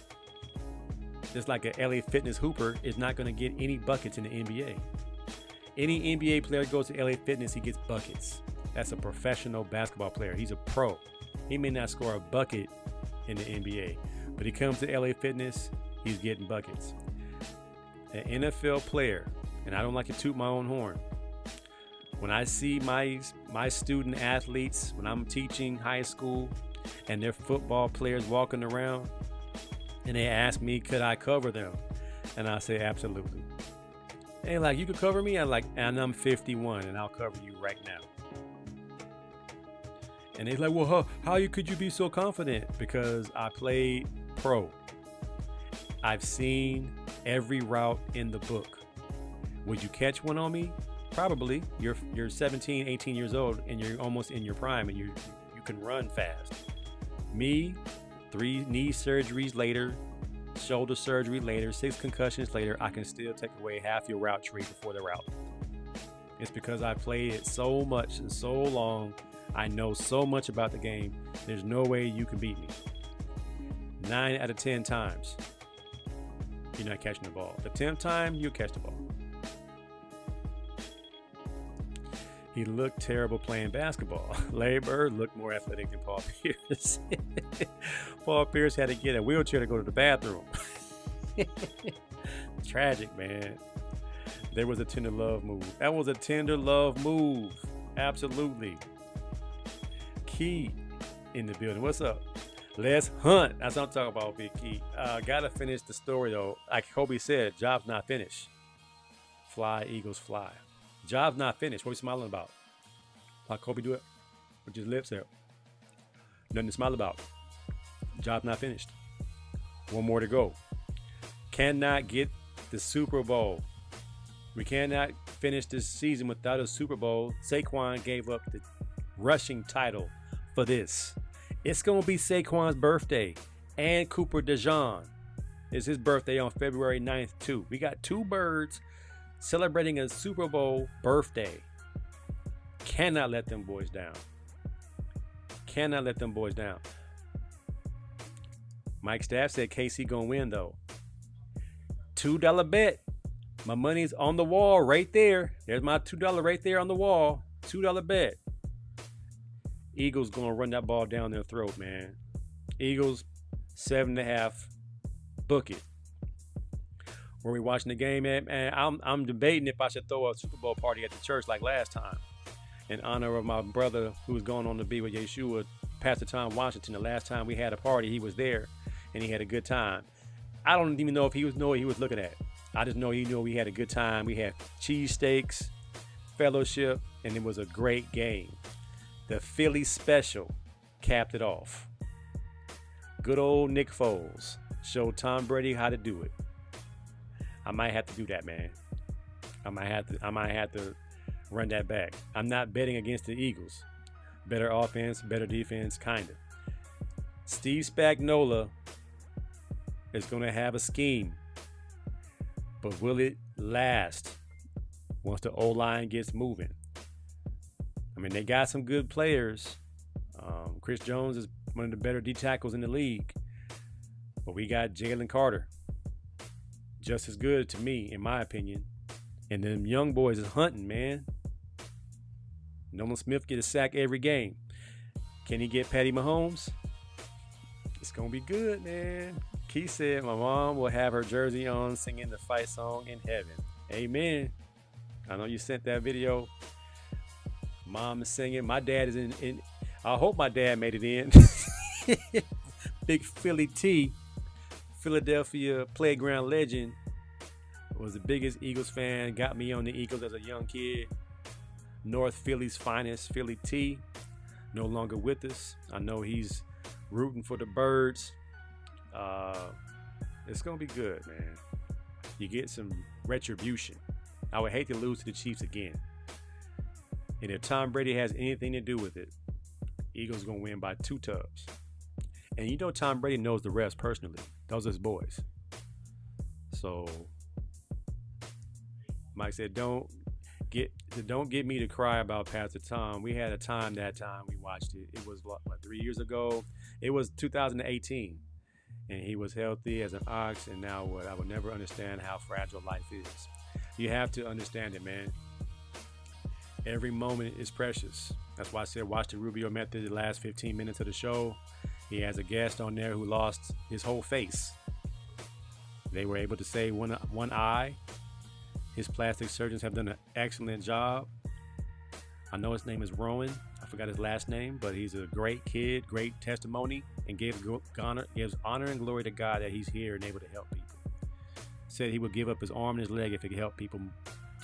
Just like an LA Fitness hooper is not going to get any buckets in the NBA. Any NBA player goes to LA Fitness, he gets buckets. That's a professional basketball player. He's a pro. He may not score a bucket in the NBA, but he comes to LA Fitness, he's getting buckets. An NFL player, and I don't like to toot my own horn, when I see my student athletes, when I'm teaching high school and their football players walking around and they ask me, could I cover them? And I say, absolutely. Hey, like, you could cover me? And I'm 51 and I'll cover you right now. And they're like, well, how could you be so confident? Because I played pro. I've seen every route in the book. Would you catch one on me? Probably. You're 17, 18 years old, and you're almost in your prime, and you can run fast. Me, 3 knee surgeries later, shoulder surgery later, 6 concussions later, I can still take away half your route tree before the route. It's because I played it so much and so long. I know so much about the game. There's no way you can beat me. 9 out of 10 times, you're not catching the ball. The 10th time, you'll catch the ball. He looked terrible playing basketball. Larry Bird looked more athletic than Paul Pierce. Paul Pierce had to get a wheelchair to go to the bathroom. Tragic, man. There was a tender love move. That was a tender love move. Absolutely. Key in the building. What's up? Let's hunt. That's what I'm talking about, Big Key. Gotta finish the story, though. Like Kobe said, job's not finished. Fly, Eagles, fly. Job's not finished. What are you smiling about? How Kobe do it? With his lips there. Nothing to smile about. Job not finished. One more to go. Cannot get the Super Bowl. We cannot finish this season without a Super Bowl. Saquon gave up the rushing title for this. It's going to be Saquon's birthday. And Cooper DeJean is his birthday on February 9th, too. We got 2 birds celebrating a Super Bowl birthday. Cannot let them boys down. Cannot let them boys down. Mike Staff said KC gonna win, though. $2 bet. My money's on the wall right there. There's my $2 right there on the wall. $2 bet. Eagles gonna run that ball down their throat, man. Eagles 7.5. Book it. Were we watching the game at? Man, I'm debating if I should throw a Super Bowl party at the church like last time, in honor of my brother who was going on to be with Yeshua, Pastor Tom Washington. The last time we had a party, he was there, and he had a good time. I don't even know if he was know what he was looking at. I just know he knew we had a good time. We had cheesesteaks, fellowship, and it was a great game. The Philly special capped it off. Good old Nick Foles showed Tom Brady how to do it. I might have to do that, man. I might have to run that back. I'm not betting against the Eagles. Better offense, better defense, kind of. Steve Spagnuolo is going to have a scheme, but will it last once the O-line gets moving? I mean, they got some good players. Chris Jones is one of the better D tackles in the league, but we got Jalen Carter, just as good to me, in my opinion. And them young boys is hunting, man. Nolan Smith get a sack every game. Can he get Patty Mahomes? It's gonna be good, man. Keith said my mom will have her jersey on singing the fight song in heaven. Amen. I know you sent that video. Mom is singing. My dad is in I hope my dad made it in. Big Philly T, Philadelphia playground legend, was the biggest Eagles fan. Got me on the Eagles as a young kid. North Philly's finest, Philly T, no longer with us. I know he's rooting for the Birds. It's gonna be good, man. You get some retribution. I would hate to lose to the Chiefs again. And if Tom Brady has anything to do with it, Eagles gonna win by 2 tubs. And you know Tom Brady knows the refs personally. Those are his boys. So Mike said, don't get me to cry about Pastor Tom. We had a time that time we watched it. It was what 3 years ago? It was 2018. And he was healthy as an ox, and now what? I would never understand how fragile life is. You have to understand it, man. Every moment is precious. That's why I said watch the Rubio Method the last 15 minutes of the show. He has a guest on there who lost his whole face. They were able to save one eye. His plastic surgeons have done an excellent job. I know his name is Rowan. I forgot his last name, but he's a great kid, great testimony, and gives honor and glory to God that he's here and able to help people. Said he would give up his arm and his leg if he could help people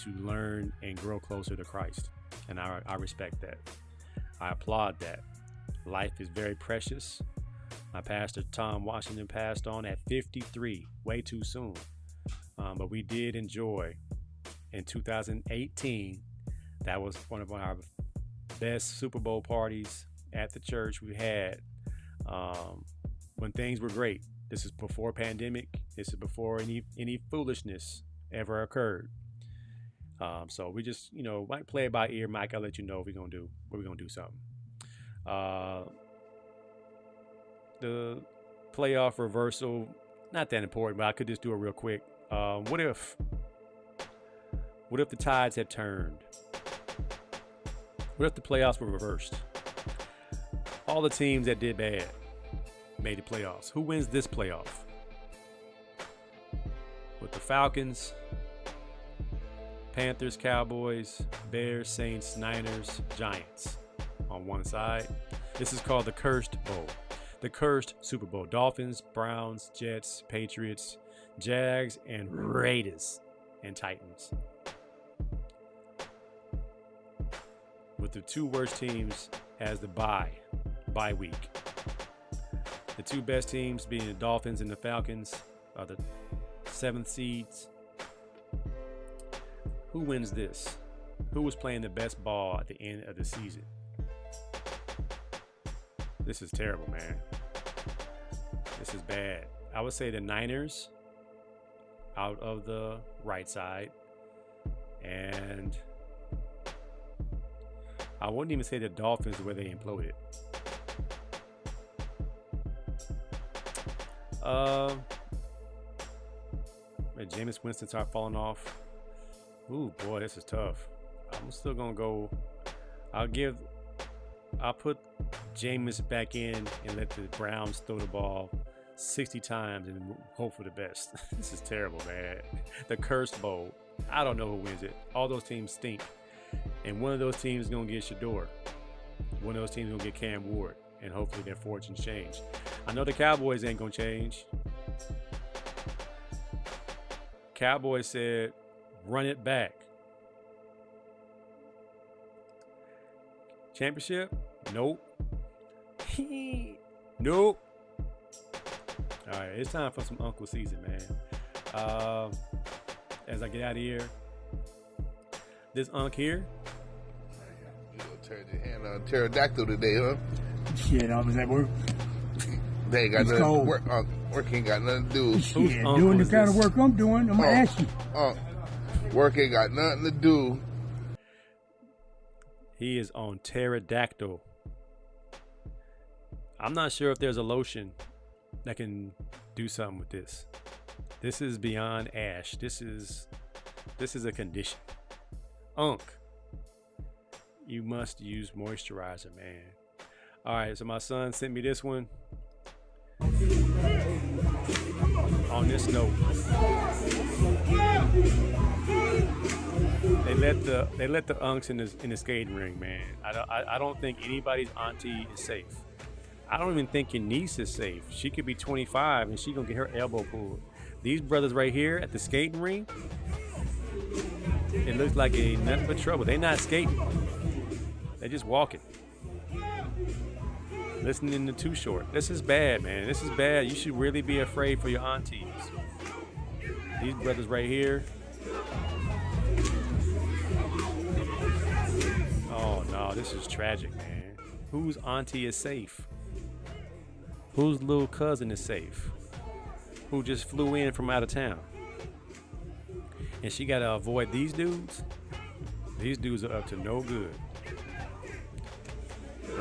to learn and grow closer to Christ. And I respect that. I applaud that. Life is very precious. My pastor, Tom Washington, passed on at 53, way too soon. But we did enjoy in 2018. That was one of our best Super Bowl parties at the church we had when things were great. This is before pandemic. This is before any foolishness ever occurred. So we just, might play it by ear. Mike, I'll let you know if we're going to do something. The playoff reversal, not that important, but I could just do it real quick. What if the tides had turned? What if the playoffs were reversed? All the teams that did bad made the playoffs. Who wins this playoff? With the Falcons, Panthers, Cowboys, Bears, Saints, Niners, Giants on one side. This is called the Cursed Bowl. The Cursed Super Bowl. Dolphins, Browns, Jets, Patriots, Jags, and Raiders and Titans. With the 2 worst teams as the bye week. The 2 best teams being the Dolphins and the Falcons are the 7th seeds. Who wins this? Who was playing the best ball at the end of the season? This is terrible, man. This is bad. I would say the Niners out of the right side. And I wouldn't even say the Dolphins where they imploded. Jameis Winston start falling off. Ooh, boy, this is tough. I'm still gonna go. I'll put Jameis back in and let the Browns throw the ball 60 times and hope for the best. This is terrible, man. The Cursed Bowl. I don't know who wins it. All those teams stink. And one of those teams is going to get Shador. One of those teams is going to get Cam Ward. And hopefully their fortunes change. I know the Cowboys ain't going to change. Cowboys said, run it back. Championship? Nope. Nope. All right, it's time for some Uncle season, man. As I get out of here, this Unc here. You gonna turn your hand on pterodactyl today, huh? Shit, I was at work. They ain't got It's nothing. cold. Work ain't got nothing to do. Shit, uncle doing the is kind of this? work I'm doing, I'm gonna ask you. Work ain't got nothing to do. He is on pterodactyl. I'm not sure if there's a lotion that can do something with this. This is beyond ash. This is a condition. Unc, you must use moisturizer, man. All right, so my son sent me this one. On this note, they let the unks in the skating ring, man. I don't think anybody's auntie is safe. I don't even think your niece is safe. She could be 25 and she gonna get her elbow pulled. These brothers right here at the skating ring, it looks like a nothing but trouble. They not skating. They just walking. Listening to Too Short. This is bad, man. This is bad. You should really be afraid for your aunties. These brothers right here. Oh no, this is tragic, man. Whose auntie is safe? Whose little cousin is safe? Who just flew in from out of town? And she gotta avoid these dudes? These dudes are up to no good.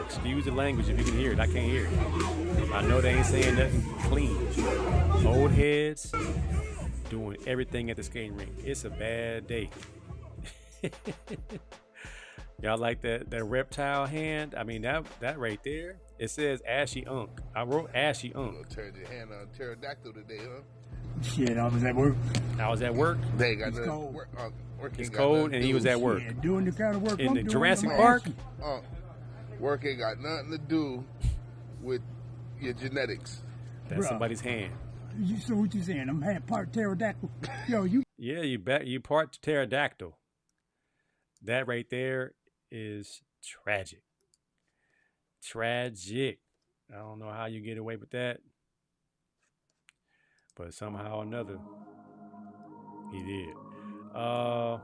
Excuse the language if you can hear it. I can't hear it. I know they ain't saying nothing clean. Old heads doing everything at the skating rink. It's a bad day. Y'all like that reptile hand? I mean, that right there, it says Ashy Unk. I wrote Ashy You Unk. gonna turn your hand on pterodactyl today, huh? Shit, I was at work. I was at work. They ain't got It's nothing. cold. Work It's ain't got cold nothing and to he do. was at work. Yeah, doing the kind of work In I'm the doing, Jurassic I'm gonna Park? ask you. Work ain't got nothing to do with your genetics. That's Bruh. somebody's hand. So what you saying? I'm half part pterodactyl. Yo, you Yeah, you part pterodactyl. That right there is tragic. Tragic. I don't know how you get away with that. But somehow or another, he did. I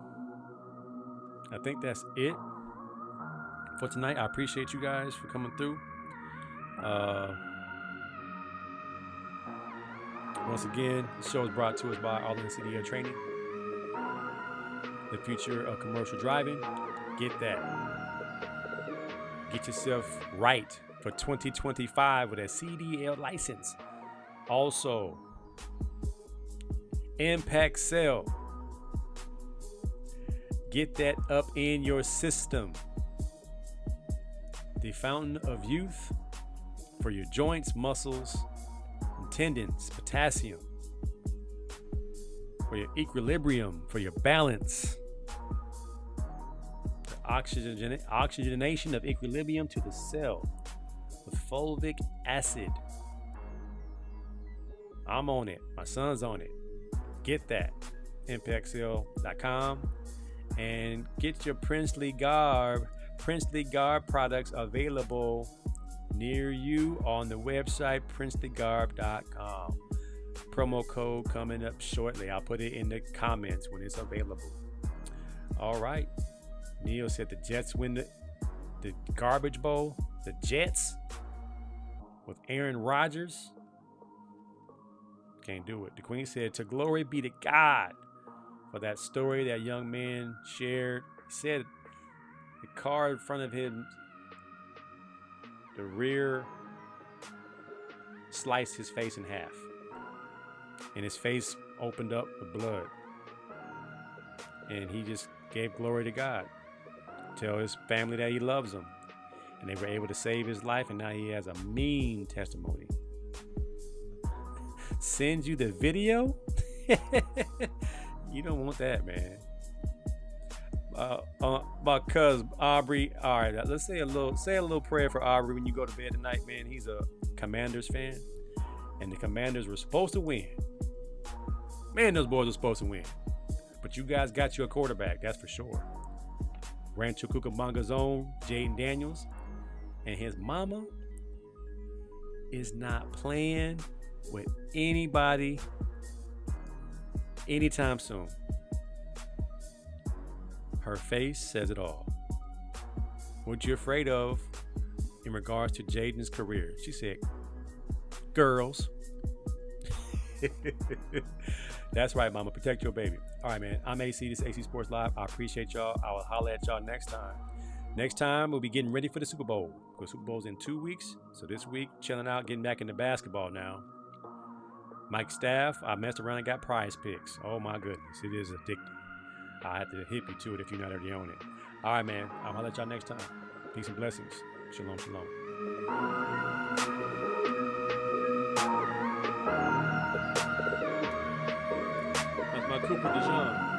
think that's it for tonight. I appreciate you guys for coming through. Once again, the show is brought to us by All In CDL Training. The future of commercial driving. Get that. Get yourself right for 2025 with a CDL license. Also, Impact Cell. Get that up in your system. The fountain of youth for your joints, muscles, and tendons, potassium. For your equilibrium, for your balance. The oxygenation of equilibrium to the cell with fulvic acid. I'm on it. My son's on it. Get that. ImpactCell.com and get your Princely Garb products available near you on the website princelygarb.com. Promo code coming up shortly. I'll put it in the comments when it's available. All right. Neil said the Jets win the garbage bowl. The Jets with Aaron Rodgers. Can't do it. The Queen said, to glory be to God for that story that young man shared. He said the car in front of him, the rear sliced his face in half. And his face opened up with blood. And he just gave glory to God. Tell his family that he loves them. And they were able to save his life, and now he has a mean testimony. sends you the video. You don't want that, man. My cousin Aubrey. All right, let's say a little prayer for Aubrey when you go to bed tonight, man. He's a Commanders fan, and the Commanders were supposed to win. Man, those boys were supposed to win. But you guys got you a quarterback, that's for sure. Rancho Cucamonga's own Jaden Daniels, and his mama is not playing with anybody anytime soon. Her face says it all. What you afraid of in regards to Jaden's career? She said, girls. That's right, mama. Protect your baby. All right, man. I'm AC. This is AC Sports Live. I appreciate y'all. I will holler at y'all next time. Next time, we'll be getting ready for the Super Bowl. Because Super Bowl's in 2 weeks. So this week, chilling out, getting back into basketball now. Mike's staff, I messed around and got prize picks. Oh, my goodness. It is addictive. I have to hip you to it if you're not already on it. All right, man. I'll holler at y'all next time. Peace and blessings. Shalom, shalom. That's my Cooper DeJean.